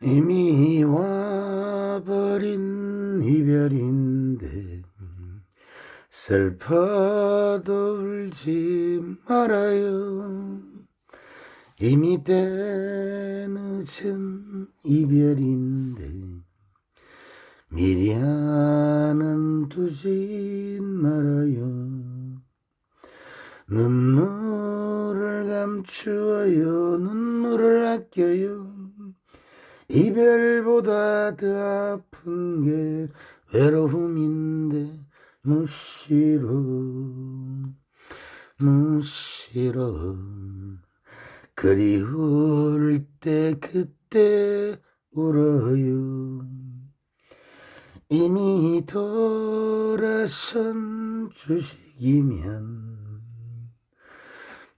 이미 와버린 이별인데 슬퍼도 울지 말아요. 이미 때늦은 이별인데 미련은 두지 말아요. 눈물을 감추어요. 눈물을 아껴요. 이별보다 더 아픈 게 외로움인데 무시로 그리울 때 그때 울어요. 이미 돌아선 주식이면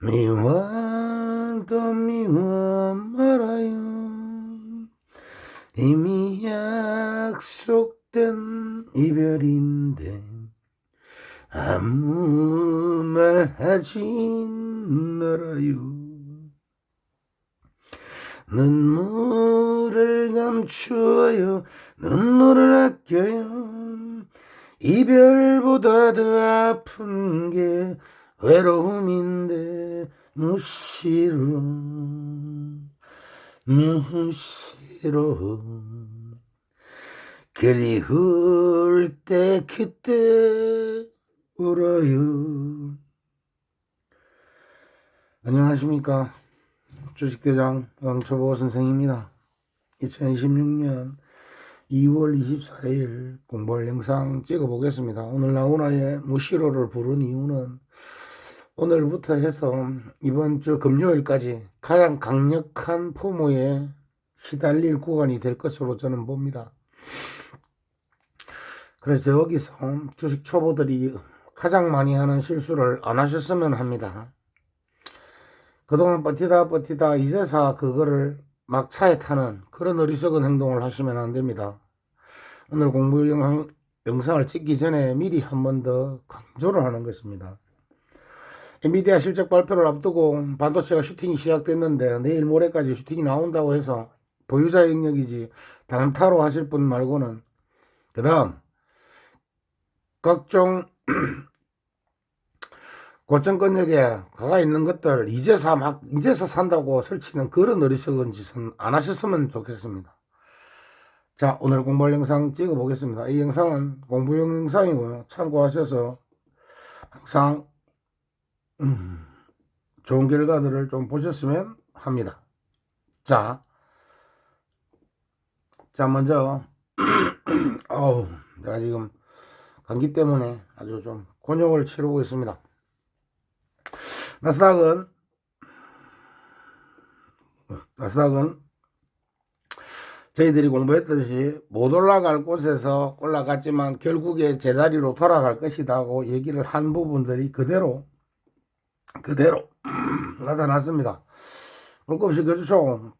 미워도 미워 말아요. 이미 약속된 이별인데 아무 말 하지 말아요. 눈물을 감추어요. 눈물을 아껴요. 이별보다 더 아픈 게 외로움인데 무시로 그리울 때 그때 울어요. 안녕하십니까, 주식대장 왕초보 선생입니다. 2026년 2월 24일 공부할 영상 찍어보겠습니다. 오늘 나훈아의 무시로를 부른 이유는 오늘부터 해서 이번 주 금요일까지 가장 강력한 포모에 시달릴 구간이 될 것으로 저는 봅니다. 그래서 여기서 주식 초보들이 가장 많이 하는 실수를 안 하셨으면 합니다. 그동안 버티다 이제서 그거를 막차에 타는 그런 어리석은 행동을 하시면 안 됩니다. 오늘 공부 영상을 찍기 전에 미리 한 번 더 강조를 하는 것입니다. 엔비디아 실적 발표를 앞두고 반도체가 슈팅이 시작됐는데 내일 모레까지 슈팅이 나온다고 해서 보유자 영역이지 단타로 하실 분 말고는, 그 다음 각종 고점권역에 가가 있는 것들 이제서 산다고 설치는 그런 어리석은 짓은 안 하셨으면 좋겠습니다. 자, 오늘 공부할 영상 찍어 보겠습니다. 이 영상은 공부용 영상이고요. 참고하셔서 항상 좋은 결과들을 좀 보셨으면 합니다. 자 먼저 내가 지금 감기 때문에 아주 좀 곤욕을 치르고 있습니다. 나스닥은 저희들이 공부했듯이 못 올라갈 곳에서 올라갔지만 결국에 제자리로 돌아갈 것이다 하고 얘기를 한 부분들이 그대로 나타났습니다. 볼 것 없이 거주총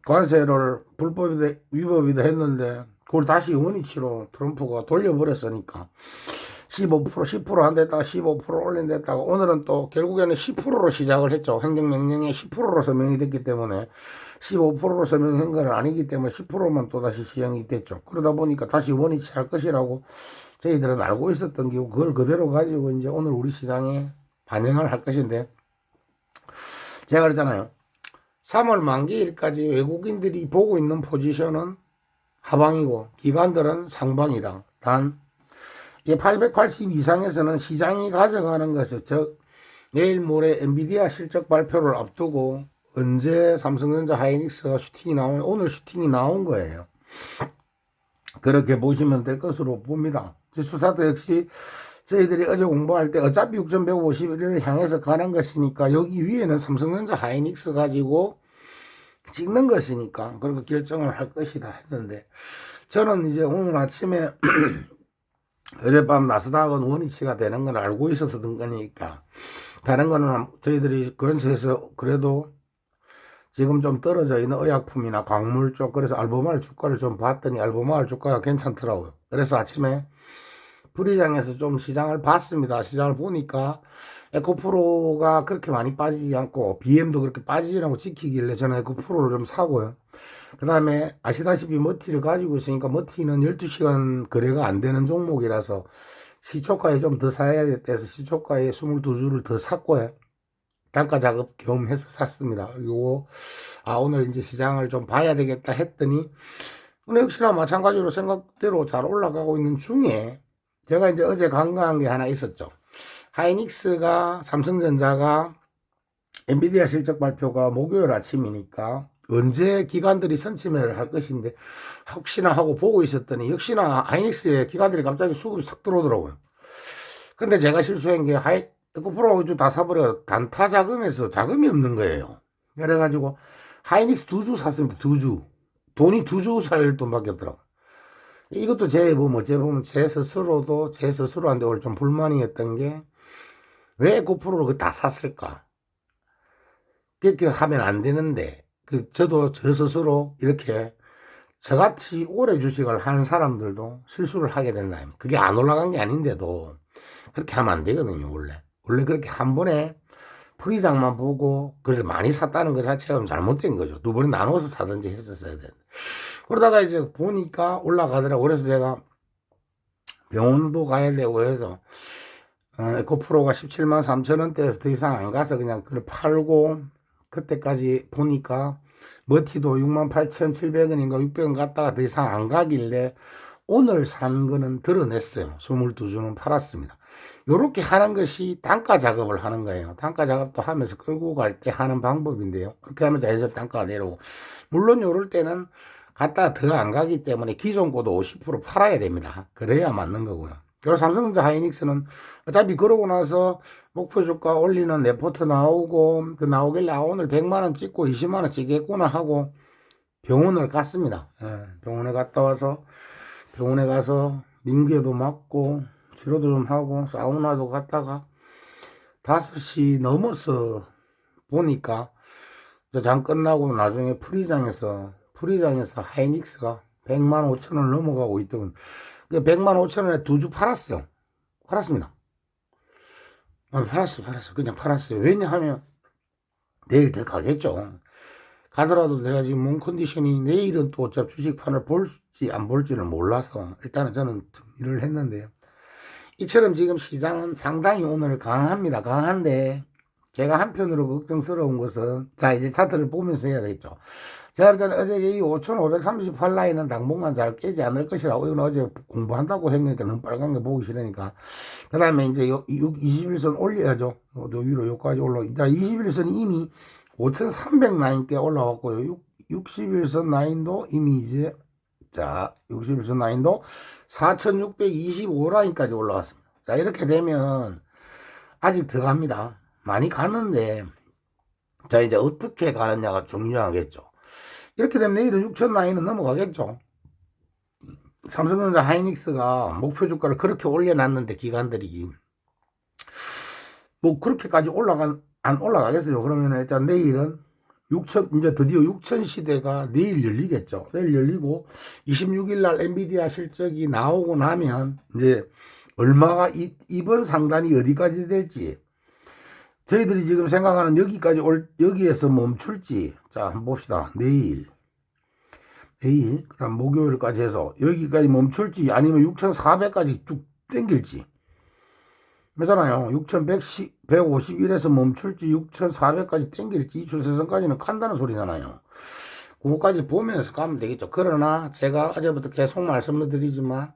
관세를 불법이다 위법이다 했는데 그걸 다시 원위치로 트럼프가 돌려버렸으니까 15% 10% 한 데다가 15% 올린 데다가 오늘은 또 결국에는 10%로 시작을 했죠. 행정명령에 10%로 서명이 됐기 때문에 15%로 서명한 건 아니기 때문에 10%만 또다시 시행이 됐죠. 그러다 보니까 다시 원위치 할 것이라고 저희들은 알고 있었던 게 그걸 그대로 가지고 이제 오늘 우리 시장에 반영을 할 것인데, 제가 그랬잖아요. 3월 만기일까지 외국인들이 보고 있는 포지션은 하방이고 기관들은 상방이다. 단 880 이상에서는 시장이 가져가는 것은, 즉 내일 모레 엔비디아 실적 발표를 앞두고 언제 삼성전자 하이닉스가 슈팅이 나오면 오늘 슈팅이 나온 거예요. 그렇게 보시면 될 것으로 봅니다. 수사도 역시 저희들이 어제 공부할 때 어차피 6151을 향해서 가는 것이니까 여기 위에는 삼성전자 하이닉스 가지고 찍는 것이니까 그렇게 결정을 할 것이다 했는데, 저는 이제 오늘 아침에 어젯밤 나스닥은 원위치가 되는 건 알고 있었던 거니까 다른 거는 저희들이 건설에서 그래도 지금 좀 떨어져 있는 의약품이나 광물 쪽, 그래서 알보말 주가를 좀 봤더니 알보말 주가가 괜찮더라고요. 그래서 아침에 불이장에서 좀 시장을 봤습니다. 시장을 보니까 에코프로가 그렇게 많이 빠지지 않고 BM도 그렇게 빠지지 않고 지키길래 저는 에코프로를 좀 사고요. 그 다음에 아시다시피 머티를 가지고 있으니까 머티는 12시간 거래가 안 되는 종목이라서 시초가에 좀 더 사야 돼서 시초가에 22주를 더 샀고요. 단가 작업 겸해서 샀습니다. 요거 오늘 이제 시장을 좀 봐야 되겠다 했더니 오늘 역시나 마찬가지로 생각대로 잘 올라가고 있는 중에 제가 이제 어제 간과한 게 하나 있었죠. 하이닉스가 삼성전자가 엔비디아 실적 발표가 목요일 아침이니까 언제 기관들이 선침해를 할 것인데 혹시나 하고 보고 있었더니 역시나 하이닉스에 기관들이 갑자기 수급이 싹 들어오더라고요. 근데 제가 실수한 게 에코프로 다 사버려 단타 자금에서 자금이 없는 거예요. 그래가지고 하이닉스 2주 샀습니다. 2주. 돈이 2주 살 돈밖에 없더라고. 이것도 어째 보면 제 스스로한테 오늘 좀 불만이었던 게 왜 에코프로를 다 샀을까? 그렇게 하면 안 되는데, 저도 저 스스로 이렇게 저같이 오래 주식을 하는 사람들도 실수를 하게 된다. 그게 안 올라간 게 아닌데도 그렇게 하면 안 되거든요, 원래. 원래 그렇게 한 번에 풀이장만 보고 그래서 많이 샀다는 것 자체가 잘못된 거죠. 두 번에 나눠서 사든지 했었어야 되는데. 그러다가 이제 보니까 올라가더라고. 그래서 제가 병원도 가야 되고 해서 에코프로가 17만 3천 원대에서 더 이상 안 가서 그냥 그걸 팔고 그때까지 보니까 머티도 68,700원인가 600원 갔다가 더 이상 안 가길래 오늘 산 거는 드러냈어요. 22주는 팔았습니다. 요렇게 하는 것이 단가 작업을 하는 거예요. 단가 작업도 하면서 끌고 갈 때 하는 방법인데요. 그렇게 하면 자연스럽게 단가가 내려오고. 물론 요럴 때는 갔다가 더 안 가기 때문에 기존 거도 50% 팔아야 됩니다. 그래야 맞는 거고요. 그리고 삼성전자 하이닉스는 어차피 그러고 나서 목표 주가 올리는 레포트 나오고 나오길래 오늘 100만원 찍고 20만원 찍겠구나 하고 병원을 갔습니다. 병원에 갔다 와서 병원에 가서 민계도 맞고 치료도 좀 하고 사우나도 갔다가 5시 넘어서 보니까 장 끝나고 나중에 프리장에서 하이닉스가 100만 5천원 넘어가고 있더군. 100만 5천원에 2주 팔았어요. 팔았습니다. 팔았어요. 그냥 팔았어요. 왜냐하면 내일 더 가겠죠. 가더라도 내가 지금 몸 컨디션이 내일은 또 어차피 주식판을 볼지 안 볼지를 몰라서 일단은 저는 일을 했는데요. 이처럼 지금 시장은 상당히 오늘 강합니다. 강한데 제가 한편으로 걱정스러운 것은 자 이제 차트를 보면서 해야 되겠죠. 제가 어제 이 5,538라인은 당분간 잘 깨지 않을 것이라고 이건 어제 공부한다고 했으니까 너무 빨간 게 보기 싫으니까 그 다음에 이제 21선 올려야죠. 위로 여기까지 올라. 일단 21선이 이미 5,300 라인대 올라왔고요. 61선 라인도 이미 이제 61선 라인도 4,625 라인까지 올라왔습니다. 자 이렇게 되면 아직 더 갑니다. 많이 가는데 자 이제 어떻게 가느냐가 중요하겠죠. 이렇게 되면 내일은 6천 라인은 넘어가겠죠. 삼성전자 하이닉스가 목표 주가를 그렇게 올려놨는데 기관들이 뭐 그렇게까지 안 올라가겠어요. 그러면 일단 내일은 6천 이제 드디어 6천 시대가 내일 열리겠죠. 내일 열리고 26일 날 엔비디아 실적이 나오고 나면 이제 얼마가 이번 상단이 어디까지 될지 저희들이 지금 생각하는 여기에서 멈출지 자 한번 봅시다. 내일 그다음 목요일까지 해서 여기까지 멈출지 아니면 6,400까지 쭉 땡길지 그잖아요. 6,151에서 멈출지 6,400까지 땡길지 이 추세선까지는 간다는 소리잖아요. 그거까지 보면서 가면 되겠죠. 그러나 제가 어제부터 계속 말씀을 드리지만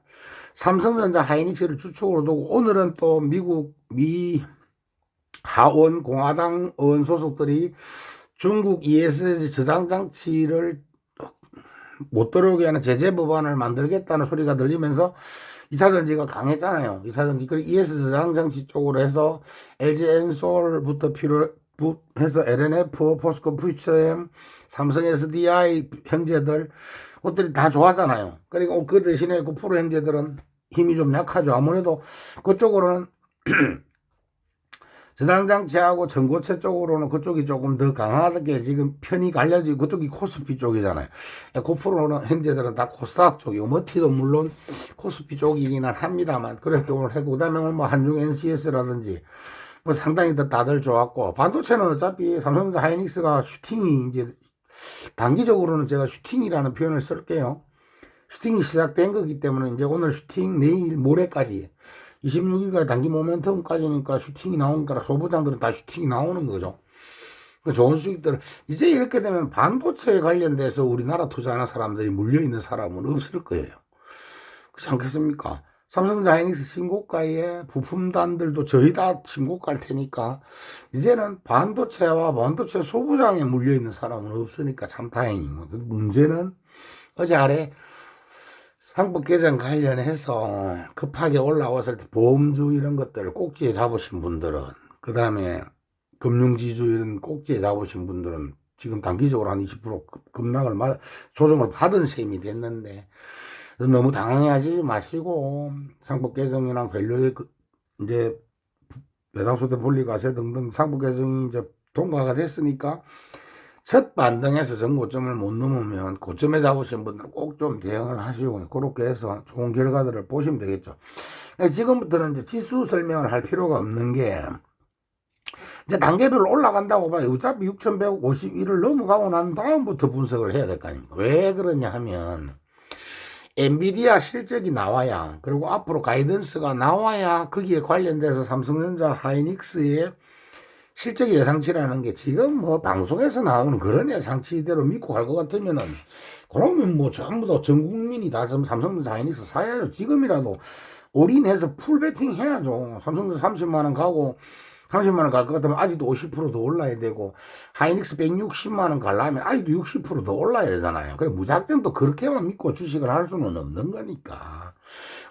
삼성전자 하이닉스를 주축으로 두고 오늘은 또 미 하원 공화당 의원 소속들이 중국 ESS 저장 장치를 못 들어오게 하는 제재 법안을 만들겠다는 소리가 들리면서 2차전지가 강했잖아요. 2차전지 그리고 ES 저장 장치 쪽으로 해서 LG 엔솔부터 해서 LNF, 포스코 퓨처엠, 삼성 SDI 형제들 그것들이 다 좋아하잖아요. 그리고 그 대신에 그 프로 형제들은 힘이 좀 약하죠. 아무래도 그쪽으로는 저장장치하고 전고체 쪽으로는 그쪽이 조금 더 강하게 지금 편이 갈려지고 그쪽이 코스피 쪽이잖아요. 고프로는 형제들은 다 코스닥 쪽이고 머티도 물론 코스피 쪽이긴 합니다만 그렇게 오늘 했고 그 다음에 뭐 한중 NCS라든지 뭐 상당히 다들 좋았고, 반도체는 어차피 삼성전자 하이닉스가 슈팅이 이제 단기적으로는 제가 슈팅이라는 표현을 쓸게요. 슈팅이 시작된 거기 때문에 이제 오늘 슈팅, 내일 모레까지 26일까지 단기 모멘텀까지니까 슈팅이 나오니까 소부장들은 다 슈팅이 나오는 거죠. 그 좋은 수익들 이제 이렇게 되면 반도체에 관련돼서 우리나라 투자하는 사람들이 물려있는 사람은 없을 거예요. 그렇지 않겠습니까? 삼성전자 하이닉스 신고가에 부품단들도 저희 다 신고가일 테니까 이제는 반도체와 반도체 소부장에 물려있는 사람은 없으니까 참 다행이고, 문제는 어제 아래 상법 개정 관련해서 급하게 올라왔을 때 보험주 이런 것들을 꼭지에 잡으신 분들은, 그 다음에 금융지주 이런 꼭지에 잡으신 분들은 지금 단기적으로 한 20% 급락을 조정을 받은 셈이 됐는데, 너무 당황하지 마시고 상법 개정이랑 밸류 이제 배당소득 분리과세 등등 상법 개정이 이제 통과가 됐으니까 첫 반등에서 전고점을 못 넘으면 고점에 잡으신 분들은 꼭 좀 대응을 하시고 그렇게 해서 좋은 결과들을 보시면 되겠죠. 지금부터는 이제 지수 설명을 할 필요가 없는 게, 이제 단계별로 올라간다고 봐요. 어차피 6151을 넘어가고 난 다음부터 분석을 해야 될 거 아닙니까? 왜 그러냐 하면 엔비디아 실적이 나와야, 그리고 앞으로 가이던스가 나와야 거기에 관련돼서 삼성전자 하이닉스의 실적 예상치라는 게 지금 뭐 방송에서 나오는 그런 예상치대로 믿고 갈 것 같으면은, 그러면 뭐 전부 다 전 국민이 다 삼성전자 하이닉스 사야죠. 지금이라도 올인해서 풀 베팅 해야죠. 삼성전자 30만원 가고 30만원 갈 것 같으면 아직도 50%더 올라야 되고, 하이닉스 160만원 가려면 아직도 60%더 올라야 되잖아요. 그래 무작정 또 그렇게만 믿고 주식을 할 수는 없는 거니까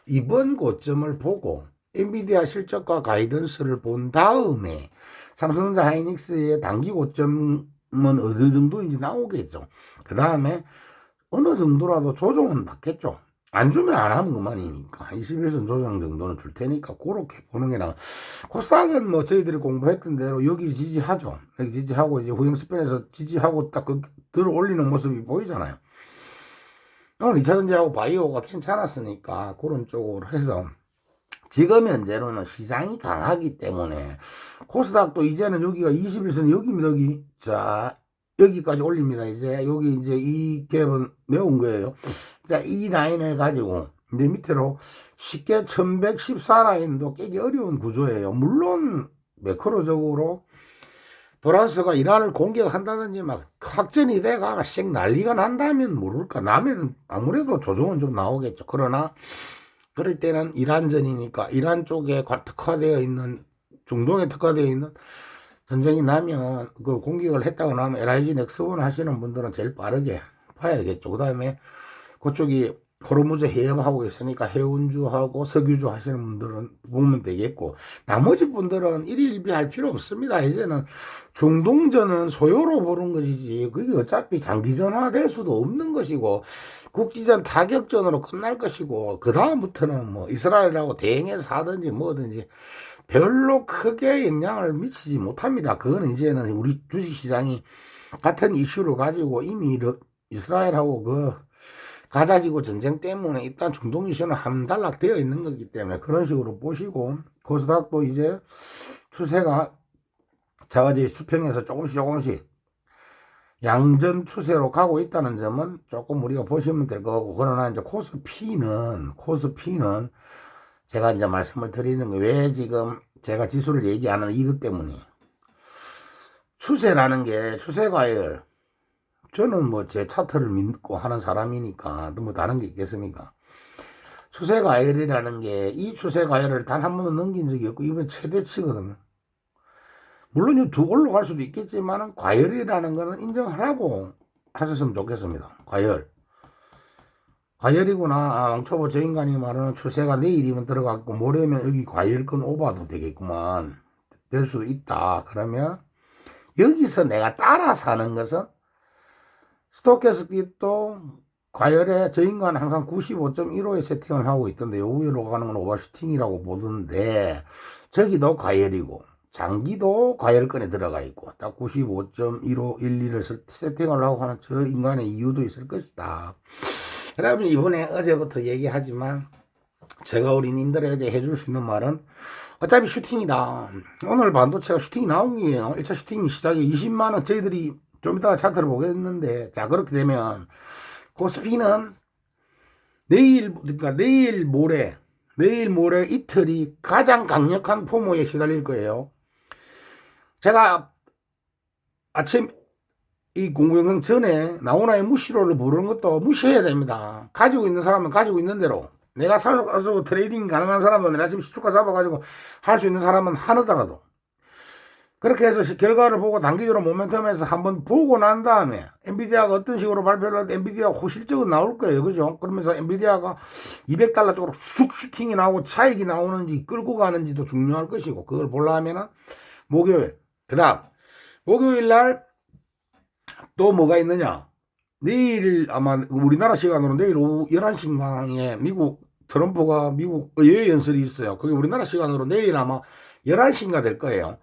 이번 고점을 보고 엔비디아 실적과 가이던스를 본 다음에 삼성전자 하이닉스의 단기 고점은 어느 정도인지 나오겠죠. 그 다음에 어느 정도라도 조정은 받겠죠. 안 주면 안 하면 그만이니까 21선 조정 정도는 줄 테니까 그렇게 보는 게 나아. 코스닥은 뭐 저희들이 공부했던 대로 여기 지지하죠. 여기 지지하고 이제 후행 스팬에서 지지하고 딱 들어 올리는 모습이 보이잖아요. 오늘 2차전지하고 바이오가 괜찮았으니까 그런 쪽으로 해서 지금 현재로는 시장이 강하기 때문에 코스닥도 이제는 여기가 21선 여기입니다. 여기. 자, 여기까지 올립니다. 이제 여기 이제 이 갭은 매운 거예요. 자, 이 라인을 가지고 이제 밑으로 쉽게 1114 라인도 깨기 어려운 구조예요. 물론 매크로적으로 도라스가 이란을 공격한다든지 막 확전이 돼가 씩 난리가 난다면 모를까. 나면 아무래도 조정은 좀 나오겠죠. 그러나 그럴 때는 이란전이니까 이란 쪽에 특화되어 있는, 중동에 특화되어 있는 전쟁이 나면 그 공격을 했다고 나면 LIG 넥스원 하시는 분들은 제일 빠르게 파야겠죠. 그 다음에 그쪽이 호르무즈 해협하고 있으니까 해운주하고 석유주 하시는 분들은 보면 되겠고, 나머지 분들은 일일비 할 필요 없습니다. 이제는 중동전은 소요로 보는 것이지 그게 어차피 장기전화 될 수도 없는 것이고 국지전 타격전으로 끝날 것이고, 그 다음부터는 뭐 이스라엘하고 대행해서 하든지 뭐든지 별로 크게 영향을 미치지 못합니다. 그거는 이제는 우리 주식시장이 같은 이슈를 가지고 이미 이스라엘하고 그 가자지구 전쟁 때문에 일단 중동 이슈는 함단락되어 있는 거기 때문에 그런 식으로 보시고, 코스닥도 이제 추세가 자가지 수평에서 조금씩 양전 추세로 가고 있다는 점은 조금 우리가 보시면 될 거고, 그러나 이제 코스피는 제가 이제 말씀을 드리는 거, 왜 지금 제가 지수를 얘기 안 하는 이것 때문에, 추세라는 게 추세과열, 저는 뭐 제 차트를 믿고 하는 사람이니까 뭐 다른 게 있겠습니까? 추세과열이라는 게, 이 추세과열을 단 한 번도 넘긴 적이 없고 이번 최대치거든요. 물론 두 올로 갈 수도 있겠지만 과열이라는 거는 인정하라고 하셨으면 좋겠습니다. 과열이구나. 왕초보 저 인간이 말하는 추세가 내일이면 들어갔고 모레면 여기 과열권 오버도 되겠구만, 될 수도 있다. 그러면 여기서 내가 따라서 하는 것은, 스토캐스틱도 과열에 저 인간은 항상 95.15에 세팅을 하고 있던데 요 위로 가는 건 오버슈팅이라고 보던데, 저기도 과열이고 장기도 과열권에 들어가 있고 딱 95.1512를 세팅을 하고 하는 저 인간의 이유도 있을 것이다. 그러면 이번에 어제부터 얘기하지만 제가 우리 님들에게 해줄 수 있는 말은, 어차피 슈팅이다. 오늘 반도체가 슈팅이 나온 게요. 1차 슈팅 시작이 20만원. 저희들이 좀 이따가 차트를 보겠는데, 자, 그렇게 되면, 코스피는 그러니까 내일 모레 이틀이 가장 강력한 포모에 시달릴 거예요. 제가 아침 이 공부영상 전에 나오나의 무시로를 부르는 것도 무시해야 됩니다. 가지고 있는 사람은 가지고 있는 대로. 내가 사서 트레이딩 가능한 사람은 내가 지금 시초가 잡아가지고 할 수 있는 사람은 하나더라도. 그렇게 해서 결과를 보고 단기적으로 모멘텀에서 한번 보고 난 다음에 엔비디아가 어떤 식으로 발표를 할 때 엔비디아가 호실적으로 나올 거예요. 그죠? 그러면서 엔비디아가 200달러 쪽으로 쑥 슈팅이 나오고 차익이 나오는지 끌고 가는지도 중요할 것이고, 그걸 보려면은 목요일, 그 다음 목요일 날 또 뭐가 있느냐? 내일 아마 우리나라 시간으로 내일 오후 11시경에 미국 트럼프가 미국 의회 연설이 있어요. 그게 우리나라 시간으로 내일 아마 11시인가 될 거예요.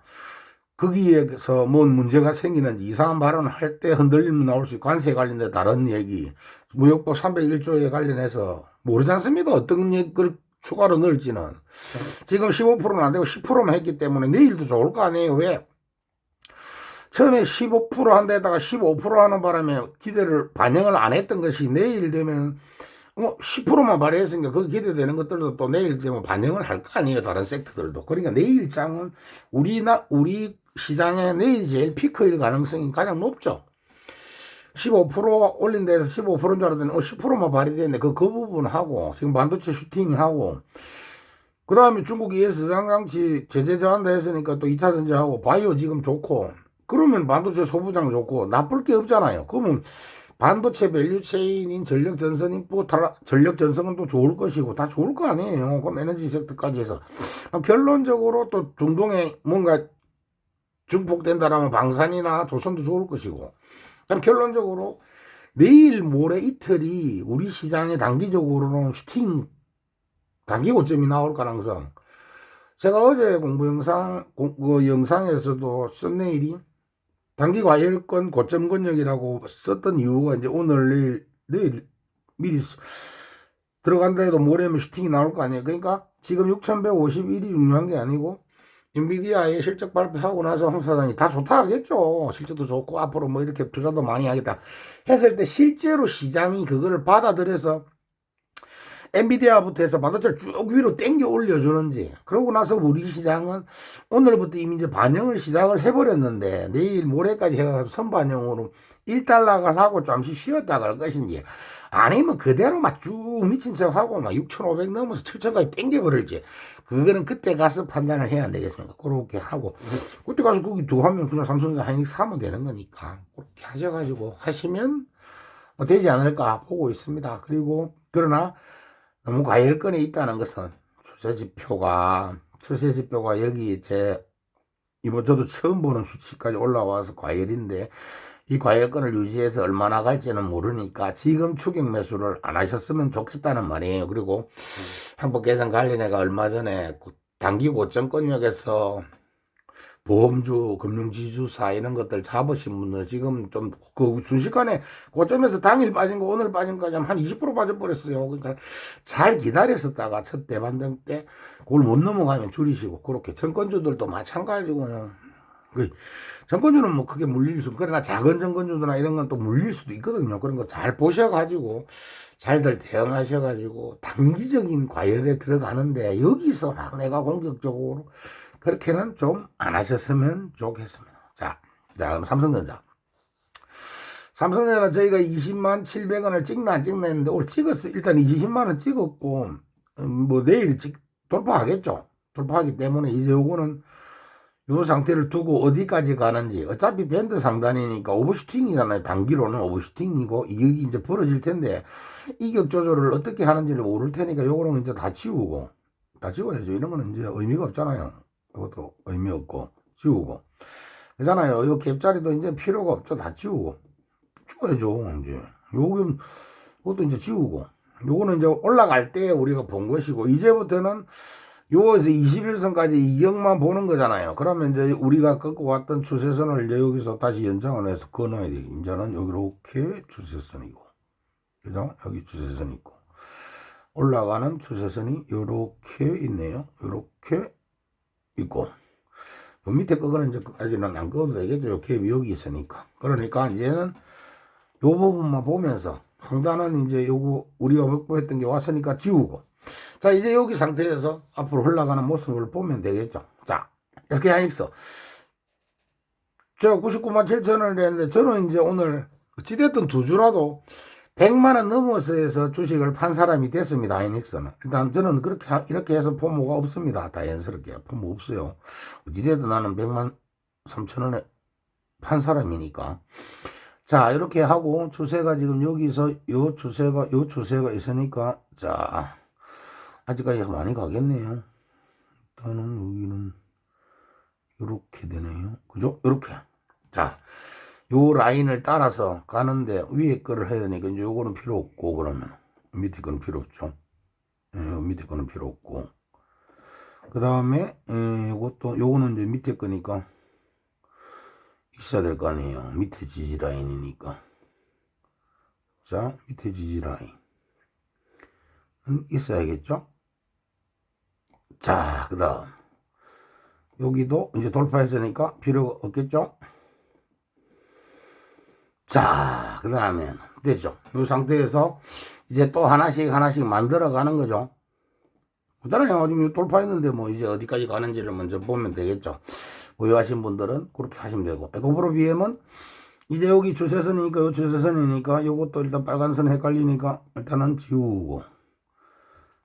거기에서 뭔 문제가 생기는지 이상한 발언을 할 때 흔들림이 나올 수 있고, 관세에 관련된 다른 얘기, 무역법 301조에 관련해서 모르지 않습니까? 어떤 걸 추가로 넣을지는. 지금 15%는 안 되고 10%만 했기 때문에 내일도 좋을 거 아니에요. 왜? 처음에 15% 한 데다가 15% 하는 바람에 기대를 반영을 안 했던 것이 내일 되면 10%만 발휘했으니까 그 기대되는 것들도 또 내일 되면 반영을 할 거 아니에요. 다른 섹터들도. 그러니까 내일 장은 우리 시장에 내일 제일 피크일 가능성이 가장 높죠. 15% 올린 데서 15%인 줄 알았더니 10%만 발휘됐네. 그 부분하고 지금 반도체 슈팅하고, 그 다음에 중국 ES 장치 제재 저한다 했으니까 또 2차 전지하고 바이오 지금 좋고, 그러면 반도체 소부장 좋고 나쁠 게 없잖아요. 그러면 반도체 밸류체인인 전력전선인 전력전선은 또 좋을 것이고 다 좋을 거 아니에요. 그럼 에너지 섹터까지 해서 결론적으로 또 중동에 뭔가 증폭된다라면 방산이나 조선도 좋을 것이고, 그럼 결론적으로 내일 모레 이틀이 우리 시장에 단기적으로는 슈팅 단기 고점이 나올 가능성. 제가 어제 공부 그 영상에서도 썸네일이 단기 과열권 고점 권역이라고 썼던 이유가 이제 오늘 내일 미리 들어간다 해도 모레면 슈팅이 나올 거 아니에요. 그러니까 지금 6151이 중요한 게 아니고 엔비디아의 실적 발표하고 나서 황 사장이 다 좋다 하겠죠. 실적도 좋고 앞으로 뭐 이렇게 투자도 많이 하겠다 했을 때 실제로 시장이 그거를 받아들여서 엔비디아부터 해서 반도체를 쭉 위로 땡겨 올려주는지, 그러고 나서 우리 시장은 오늘부터 이미 이제 반영을 시작을 해버렸는데 내일 모레까지 해가지고 선반영으로 1달러를 하고 잠시 쉬었다 갈 것인지, 아니면 그대로 막 쭉 미친 척 하고 막 6,500 넘어서 7,000까지 땡겨버릴지, 그거는 그때 가서 판단을 해야 안 되겠습니까? 그렇게 하고 그때 가서 거기 두 하면 그냥 삼성전자 하이닉 사면 되는 거니까 그렇게 하셔가지고 하시면 뭐 되지 않을까 보고 있습니다. 그리고 그러나 너무 과열권에 있다는 것은 추세지표가 여기 이번 저도 처음 보는 수치까지 올라와서 과열인데, 이 과열권을 유지해서 얼마나 갈지는 모르니까 지금 추격 매수를 안 하셨으면 좋겠다는 말이에요. 그리고 행복개선 관련해가 얼마 전에 단기 고점권역에서 보험주, 금융지주사 이런 것들 잡으신 분들 지금 좀 그 순식간에 고점에서 당일 빠진 거 오늘 빠진 거까지 한 20% 빠져버렸어요. 그러니까 잘 기다렸었다가 첫 대반등 때 그걸 못 넘어가면 줄이시고, 그렇게 정권주들도 마찬가지고요. 정권주는 뭐 크게 물릴 수, 그러나 작은 정권주들이나 이런 건 또 물릴 수도 있거든요. 그런 거 잘 보셔가지고 잘들 대응하셔가지고 단기적인 과열에 들어가는데 여기서 막 내가 공격적으로 그렇게는 좀 안 하셨으면 좋겠습니다. 자, 그럼 삼성전자는 저희가 20만 700원을 찍나 안 찍나 했는데 오늘 찍었어요. 일단 20만원 찍었고, 뭐 내일 돌파하겠죠. 돌파하기 때문에 이제 요거는 요 상태를 두고 어디까지 가는지, 어차피 밴드 상단이니까 오버슈팅이잖아요. 단기로는 오버슈팅이고 이격이 이제 벌어질 텐데 이격 조절을 어떻게 하는지를 모를 테니까 요거는 이제 다 지워야죠. 이런 거는 이제 의미가 없잖아요. 이것도 의미 없고 지우고 그잖아요. 이 갭자리도 이제 필요가 없죠. 다 지우고 지워야죠. 이제 요것도 이제 지우고, 요거는 이제 올라갈 때 우리가 본 것이고, 이제부터는 요에서 21선까지 이격만 보는 거잖아요. 그러면 이제 우리가 꺾고 왔던 추세선을 이제 여기서 다시 연장을 해서 그어놔야 돼요. 이제는 여기 이렇게 추세선이고, 그죠? 여기 추세선이 있고, 올라가는 추세선이 요렇게 있네요. 요렇게 있고, 요 밑에 거는 이제까지는 안 꺼도 되겠죠. 요 갭이 여기 있으니까. 그러니까 이제는 요 부분만 보면서 상단은 이제 요거 우리가 확보했던 게 왔으니까 지우고, 자 이제 여기 상태에서 앞으로 흘러가는 모습을 보면 되겠죠. 자 SK하이닉스 저 99만 7천원을 했는데 저는 이제 오늘 어찌됐든 두 주라도 100만원 넘어서에서 주식을 판 사람이 됐습니다. 하이닉스는 일단 저는 그렇게 이렇게 해서 포모가 없습니다. 다연스럽게 포모 없어요. 어찌됐든 나는 100만 3천원에 판 사람이니까. 자 이렇게 하고 추세가 지금 여기서 요 추세가 있으니까 자 아직까지 많이 가겠네요. 일단은 여기는 이렇게 되네요. 그죠? 이렇게. 자, 요 라인을 따라서 가는데 위에 거를 해야 되니까 이제 요거는 필요 없고 그러면 밑에 거는 필요 없죠. 밑에 거는 필요 없고. 그 다음에 요거는 이제 밑에 거니까 있어야 될 거 아니에요. 밑에 지지 라인이니까. 자, 밑에 지지 라인은 있어야겠죠? 자, 그 다음 여기도 이제 돌파했으니까 필요가 없겠죠? 자, 그 다음에 됐죠? 이 상태에서 이제 또 하나씩 만들어 가는 거죠. 그렇잖아요. 지금 돌파했는데 뭐 이제 어디까지 가는지를 먼저 보면 되겠죠. 보유하신 분들은 그렇게 하시면 되고, 에코프로 BM은 이제 여기 주세선이니까 요 주세선이니까 요것도 일단 빨간선 헷갈리니까 일단은 지우고,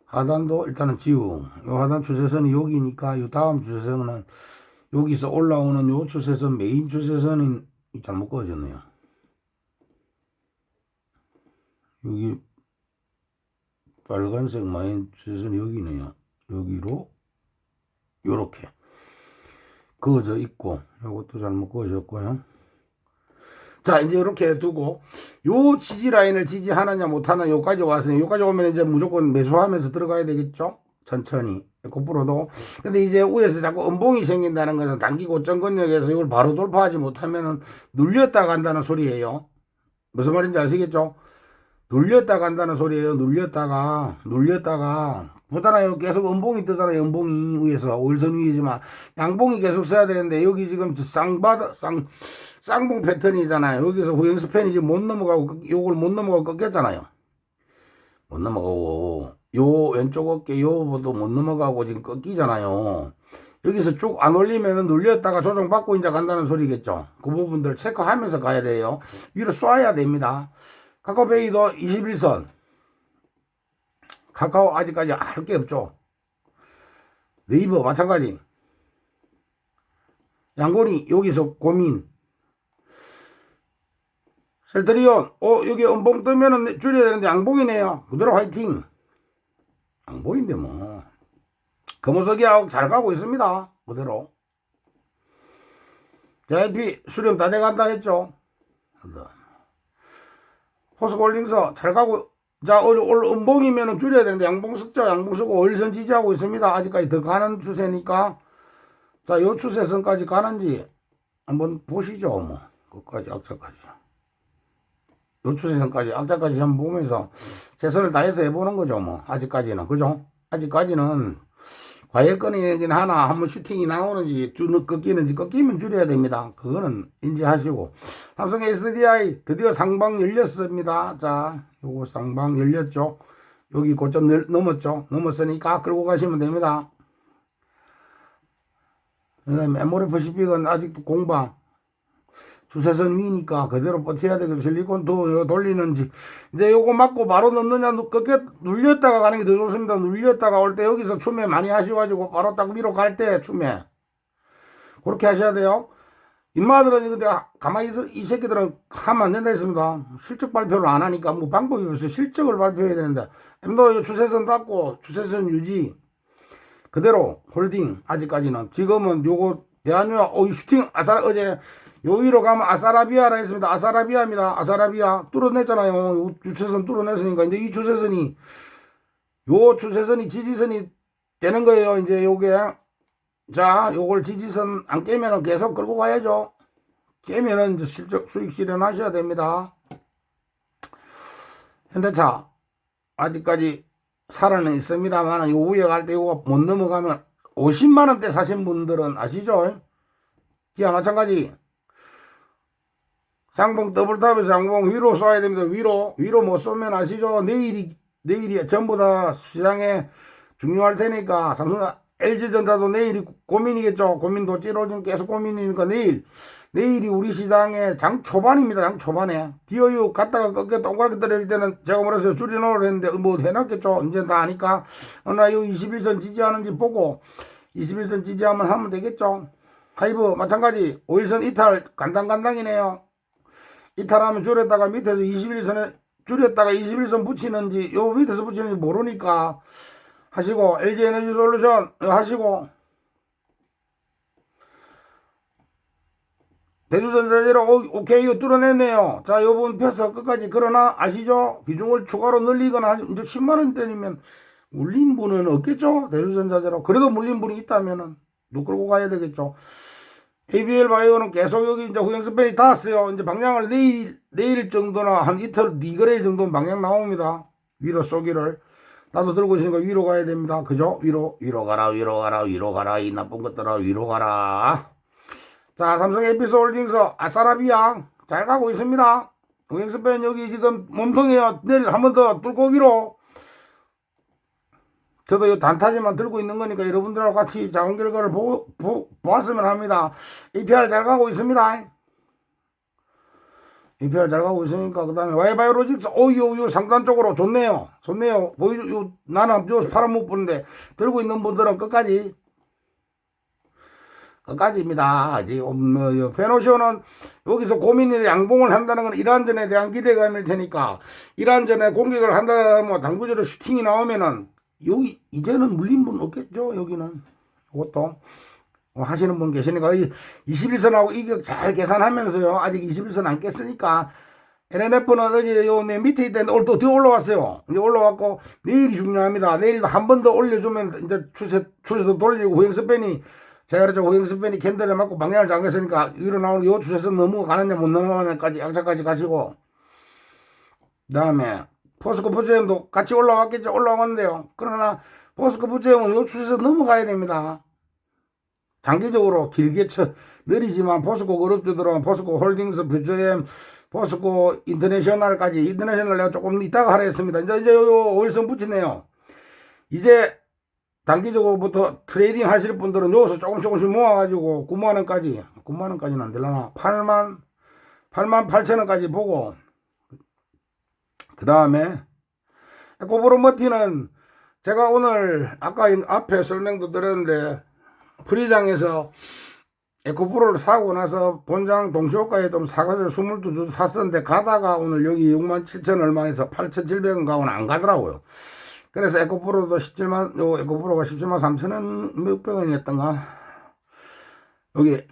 하단도 일단은 지우고, 요 하단 주세선이 여기니까 요 다음 주세선은 여기서 올라오는 요 주세선 메인 주세선이 잘못 그어졌네요. 여기 빨간색 메인 주세선이 여기네요. 여기로 요렇게 그어져 있고, 요것도 잘못 그어졌고요. 자 이제 이렇게 두고 요 지지 라인을 지지하느냐 못하느냐 요까지 왔으니 요까지 오면 이제 무조건 매수하면서 들어가야 되겠죠. 천천히 에코프로도. 근데 이제 위에서 자꾸 음봉이 생긴다는 것은 단기 고점권역에서 이걸 바로 돌파하지 못하면은 눌렸다 간다는 소리예요. 무슨 말인지 아시겠죠? 눌렸다 간다는 소리예요. 눌렸다가 보잖아요. 계속 음봉이 뜨잖아요. 음봉이 위에서 5일선 위이지만 양봉이 계속 써야 되는데 여기 지금 쌍봉 패턴이잖아요. 여기서 후행 스팬이 지금 못 넘어가고 요걸 못 넘어가고 꺾였잖아요. 못 넘어가고 요 왼쪽 어깨 요도 못 넘어가고 지금 꺾이잖아요. 여기서 쭉 안 올리면은 눌렸다가 조정받고 이제 간다는 소리겠죠. 그 부분들 체크하면서 가야 돼요. 위로 쏴야 됩니다. 카카오페이도 21선. 카카오 아직까지 할 게 없죠. 네이버 마찬가지. 양곤이 여기서 고민. 셀트리온 여기 음봉 뜨면은 줄여야 되는데 양봉이네요. 그대로 화이팅. 양봉인데 뭐 금호석이하고 잘 가고 있습니다. 그대로. JP 수렴 다 돼간다 했죠. 포스골링서 잘 가고, 자 오늘 음봉이면은 줄여야 되는데 양봉 썼죠. 양봉 쓰고 5일선 지지하고 있습니다. 아직까지 더 가는 추세니까 자 요 추세선까지 가는지 한번 보시죠. 뭐 끝까지 악자까지 요 추세선까지 악자까지 한번 보면서 최선을 다해서 해보는 거죠. 뭐 아직까지는 그죠? 아직까지는 과열권이긴 하나 한번 슈팅이 나오는지 꺾이면 줄여야 됩니다. 그거는 인지하시고. 삼성 SDI 드디어 상방 열렸습니다. 자 요거 상방 열렸죠. 여기 고점 넘었죠. 넘었으니까 끌고 가시면 됩니다. MOFCP는 아직도 공방 주세선 위니까 그대로 버텨야 되겠죠. 실리콘도 돌리는지 이제 요거 맞고 바로 넘느냐 눌렸다가 가는 게 더 좋습니다. 눌렸다가 올 때 여기서 추매 많이 하셔가지고 바로 딱 위로 갈 때 추매 그렇게 하셔야 돼요. 인마들은 근데 가만히 이 새끼들은 하면 안 된다 했습니다. 실적 발표를 안 하니까 뭐 방법이 없어요. 실적을 발표해야 되는데 엠도 주세선 닫고 주세선 유지 그대로 홀딩. 아직까지는 지금은 요거 대한유화 슈팅 어제 요 위로 가면 아사라비아라 했습니다. 아사라비아입니다. 아사라비아 뚫어냈잖아요. 요 주세선 뚫어냈으니까 이제 이 주세선이 요 주세선이 지지선이 되는 거예요. 이제 요게 자 요걸 지지선 안 깨면은 계속 끌고 가야죠. 깨면은 이제 실적 수익 실현하셔야 됩니다. 현대차 아직까지 살아는 있습니다만 요 위에 갈 때 요거 못 넘어가면 50만원대 사신 분들은 아시죠? 기아 마찬가지. 장봉 더블탑에서 장봉 위로 쏴야 됩니다. 위로 못 쏘면 아시죠? 내일이 전부 다 시장에 중요할 테니까 삼성 LG전자도 내일이 고민이겠죠. 고민도 찌러진 계속 고민이니까 내일이 우리 시장의 장 초반입니다. 장 초반에 DOU 갔다가 꺾여 동그랗게 떨어질 때는 제가 뭐랬어요? 줄여놓으려 했는데 뭐 해놨겠죠. 이제 다 아니까 나 이거 21선 지지하는지 보고 21선 지지하면 하면 되겠죠. 하이브 마찬가지 5일선 이탈 간당간당이네요. 이탈하면 줄였다가 밑에서 21선에 줄였다가 21선 붙이는지 요 밑에서 붙이는지 모르니까 하시고 LG에너지솔루션 하시고 대주전자재로 오케이 이거 뚫어냈네요. 자 요 부분 펴서 끝까지. 그러나 아시죠? 비중을 추가로 늘리거나 이제 10만원대면 물린 분은 없겠죠? 대주전자재로. 그래도 물린 분이 있다면은 누 끌고 가야 되겠죠. ABL 바이오는 계속 여기 이제 후행스팬이 닿았어요. 이제 방향을 내일 정도나 한 이틀 2거래일 정도 방향 나옵니다. 위로 쏘기를. 나도 들고 있으니까 위로 가야 됩니다. 그죠? 위로 가라. 이 나쁜 것들아, 위로 가라. 자, 삼성 에피스홀딩스, 아싸라비아, 잘 가고 있습니다. 후행스팬 여기 지금 몸통이에요. 내일 한 번 더 뚫고 위로. 저도 이 단타지만 들고 있는 거니까 여러분들하고 같이 자원 결과를 보았으면 합니다. EPR 잘 가고 있습니다. EPR 잘 가고 있으니까 그 다음에 와이바이오로직스 요 상단 쪽으로 좋네요. 보이죠? 나는 요 파란 못 보는데 들고 있는 분들은 끝까지입니다. 지금 페노시오는 여기서 고민이 양봉을 한다는 건 이란전에 대한 기대감일 테니까 이란전에 공격을 한다면 당구적으로 슈팅이 나오면은 여기 이제는 물린 분 없겠죠. 여기는 이것도 하시는 분 계시니까 21선하고 이격 잘 계산하면서요. 아직 21선 안 깼으니까 LNF는 어제 요 밑에 있던데 오늘 또 더 올라왔어요. 이제 올라왔고 내일이 중요합니다. 내일도 한 번 더 올려주면 이제 추세도 돌리고 후행스팬이 제가 그랬죠. 후행스팬이 캔들에 맞고 방향을 잠겼으니까 위로 나오는 요 추세선 넘어가느냐 못 넘어가느냐까지 양차까지 가시고 그 다음에 포스코 부지엠도 같이 올라왔겠죠. 올라왔는데요. 그러나 포스코 부지엠은 요 추세에서 넘어가야 됩니다. 장기적으로 길게 느리지만 포스코 그룹주들은 포스코 홀딩스, 부지엠, 포스코 인터내셔널까지 인터내셔널 내가 조금 이따가 하라 했습니다. 이제 요 5일선 붙이네요. 이제 단기적으로부터 트레이딩 하실 분들은 여기서 조금씩 모아가지고 9만원까지는 안 되려나 8만 8천원까지 보고 그 다음에 에코프로 머티는 제가 오늘 아까 앞에 설명도 드렸는데 프리장에서 에코프로를 사고 나서 본장 동시호가에 좀 사가지고 22주 샀었는데 가다가 오늘 여기 67,000 얼마에서 8,700원 가고는 안 가더라고요. 그래서 에코프로도 17만 에코프로가 17만 3천원 몇백 원이었던가 여기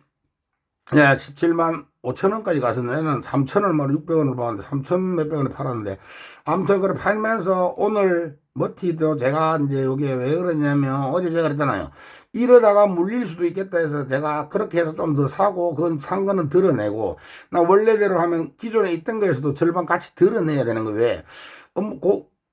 17만 5천원까지 갔었는데 얘는 3천 얼마로 600원을 받았는데 3천 몇백 원에 팔았는데 아무튼 그래 팔면서 오늘 머티도 제가 이제 여기에 왜 그러냐면 어제 제가 그랬잖아요. 이러다가 물릴 수도 있겠다 해서 제가 그렇게 해서 좀 더 사고 그건 산 거는 드러내고 나 원래대로 하면 기존에 있던 거에서도 절반 같이 드러내야 되는 거예요. 왜?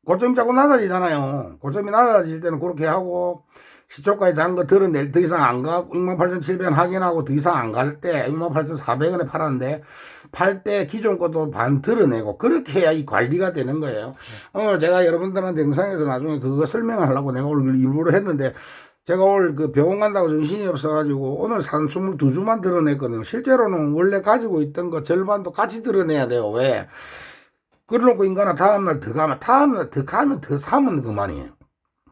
고점이 자꾸 낮아지잖아요. 고점이 낮아질 때는 그렇게 하고 시초가에 잔 거 드러낼 더 이상 안 가고 68,700원 확인하고 더 이상 안 갈 때 68,400원에 팔았는데 팔 때 기존 것도 반 드러내고 그렇게 해야 이 관리가 되는 거예요. 오늘 제가 여러분들한테 영상에서 나중에 그거 설명하려고 내가 오늘 일부러 했는데 제가 오늘 그 병원 간다고 정신이 없어가지고 오늘 산 22주만 드러냈거든요. 실제로는 원래 가지고 있던 거 절반도 같이 드러내야 돼요. 왜? 그러놓고 인간은 다음날 더 가면 더 사면 그만이에요.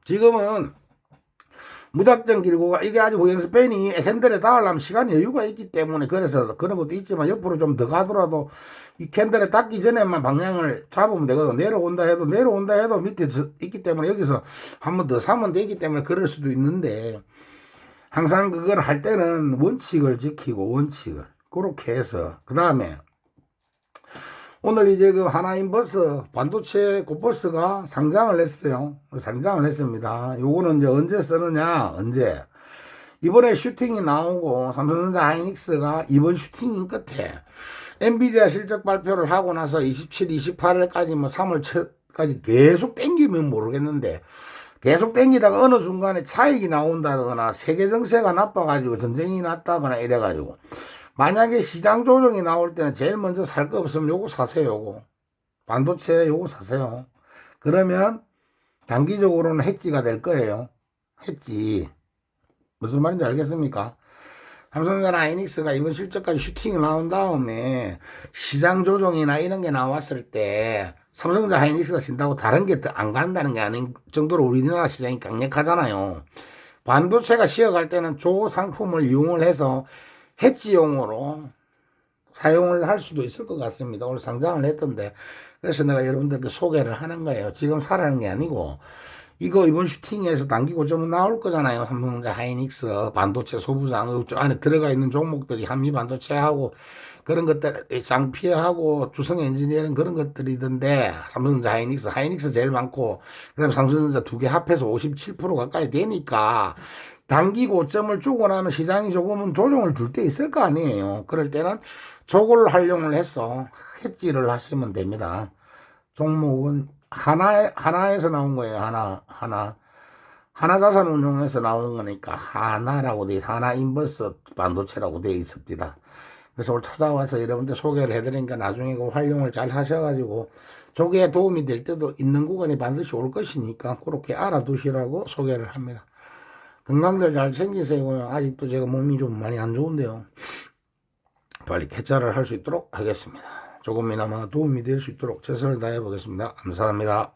지금은 무작정 길고 이게 아직 후행스팬이 핸들에 닿으려면 시간 여유가 있기 때문에 그래서 그런 것도 있지만 옆으로 좀 더 가더라도 이 핸들에 닿기 전에만 방향을 잡으면 되거든. 내려온다 해도 밑에 있기 때문에 여기서 한 번 더 사면 되기 때문에 그럴 수도 있는데 항상 그걸 할 때는 원칙을 지키고 그렇게 해서 그 다음에 오늘 이제 그 하나인버스 반도체 곧버스가 상장을 했어요. 상장을 했습니다. 요거는 이제 언제 쓰느냐, 이번에 슈팅이 나오고 삼성전자 하이닉스가 이번 슈팅인 끝에 엔비디아 실적 발표를 하고 나서 27, 28일까지 뭐 3월까지 계속 땡기면 모르겠는데 계속 땡기다가 어느 순간에 차익이 나온다거나 세계 정세가 나빠가지고 전쟁이 났다거나 이래가지고 만약에 시장 조정이 나올 때는 제일 먼저 살 거 없으면 요거 사세요. 요거 반도체 요거 사세요. 그러면 단기적으로는 해지가 될 거예요. 해지 무슨 말인지 알겠습니까? 삼성전자 하이닉스가 이번 실적까지 슈팅이 나온 다음에 시장 조정이나 이런 게 나왔을 때 삼성전자 하이닉스가 진다고 다른 게 안 간다는 게 아닌 정도로 우리나라 시장이 강력하잖아요. 반도체가 쉬어갈 때는 조 상품을 이용을 해서 해지용으로 사용을 할 수도 있을 것 같습니다. 오늘 상장을 했던데 그래서 내가 여러분들께 소개를 하는 거예요. 지금 사라는 게 아니고 이거 이번 슈팅에서 단기 고점은 나올 거잖아요. 삼성전자 하이닉스 반도체 소부장 안에 들어가 있는 종목들이 한미 반도체하고 그런 것들 장피하고 주성 엔지니어링 그런 것들이던데 삼성전자 하이닉스 제일 많고 그다음에 삼성전자 두 개 합해서 57% 가까이 되니까 단기 고점을 주고 나면 시장이 조금은 조정을 줄 때 있을 거 아니에요. 그럴 때는 저걸 활용을 해서 해지를 하시면 됩니다. 종목은 하나에서 나온 거예요. 하나자산운용에서 나온 거니까 하나라고 돼 있어. 하나인버스 반도체라고 돼 있습니다. 그래서 오늘 찾아와서 여러분들 소개를 해드리니까 나중에 그 활용을 잘 하셔가지고 조기에 도움이 될 때도 있는 구간이 반드시 올 것이니까 그렇게 알아두시라고 소개를 합니다. 건강들 잘 챙기세요. 아직도 제가 몸이 좀 많이 안 좋은데요. 빨리 쾌차를 할 수 있도록 하겠습니다. 조금이나마 도움이 될 수 있도록 최선을 다해 보겠습니다. 감사합니다.